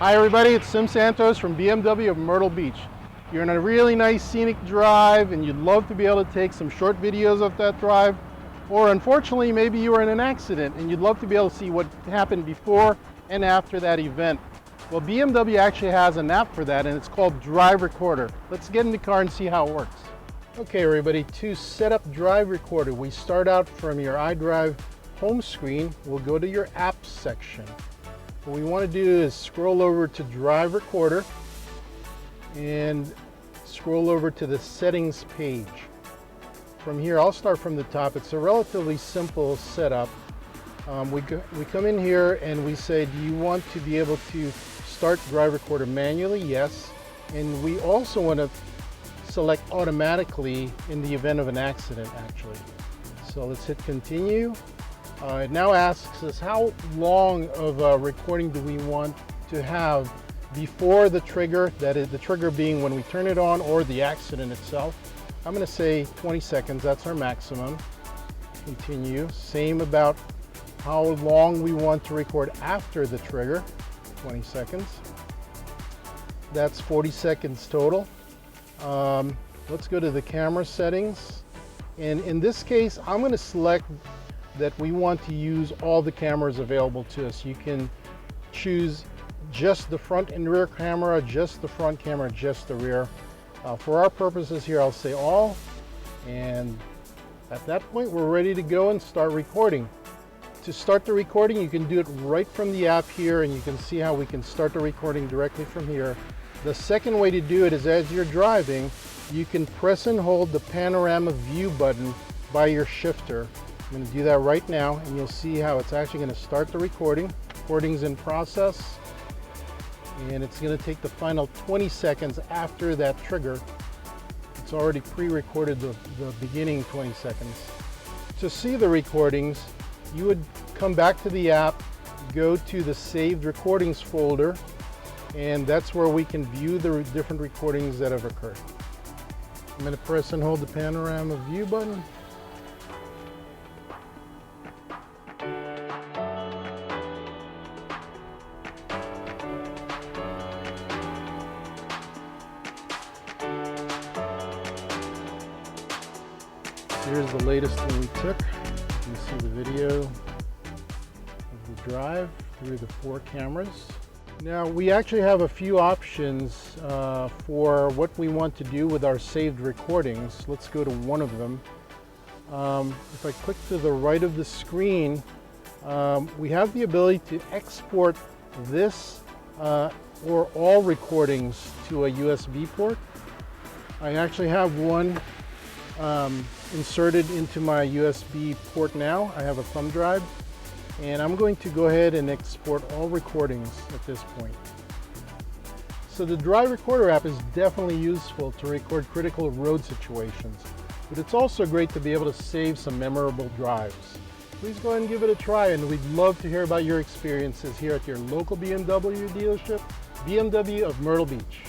Hi everybody, it's Sim Santos from BMW of Myrtle Beach. You're in a really nice scenic drive and you'd love to be able to take some short videos of that drive, or unfortunately maybe you were in an accident and you'd love to be able to see what happened before and after that event. Well, BMW actually has an app for that and it's called Drive Recorder. Let's get in the car and see how it works. Okay everybody, to set up Drive Recorder, we start out from your iDrive home screen. We'll go to your apps section. What we want to do is scroll over to Drive Recorder and scroll over to the settings page. From here, I'll start from the top. It's a relatively simple setup. We come in here and we say, do you want to be able to start Drive Recorder manually? Yes. And we also want to select automatically in the event of an accident, actually. So let's hit continue. It now asks us how long of a recording do we want to have before the trigger, that is the trigger being when we turn it on or the accident itself. I'm going to say 20 seconds, that's our maximum. Continue. Same about how long we want to record after the trigger, 20 seconds. That's 40 seconds total. Let's go to the camera settings. And in this case, I'm going to select that we want to use all the cameras available to us. You can choose just the front and rear camera, just the front camera, just the rear. For our purposes here, I'll say all. And at that point, we're ready to go and start recording. To start the recording, you can do it right from the app here, and you can see how we can start the recording directly from here. The second way to do it is as you're driving, you can press and hold the panorama view button by your shifter. I'm going to do that right now, and you'll see how it's actually going to start the recording. Recording's in process, and it's going to take the final 20 seconds after that trigger. It's already pre-recorded the beginning 20 seconds. To see the recordings, you would come back to the app, go to the saved recordings folder, and that's where we can view the different recordings that have occurred. I'm going to press and hold the panorama view button. Here's the latest one we took. You can see the video of the drive through the 4 cameras. Now we actually have a few options for what we want to do with our saved recordings. Let's go to one of them. If I click to the right of the screen, we have the ability to export this or all recordings to a USB port. I actually have one inserted into my USB port now. I have a thumb drive, and I'm going to go ahead and export all recordings at this point. So the Drive Recorder app is definitely useful to record critical road situations, but it's also great to be able to save some memorable drives. Please go ahead and give it a try, and we'd love to hear about your experiences here at your local BMW dealership, BMW of Myrtle Beach.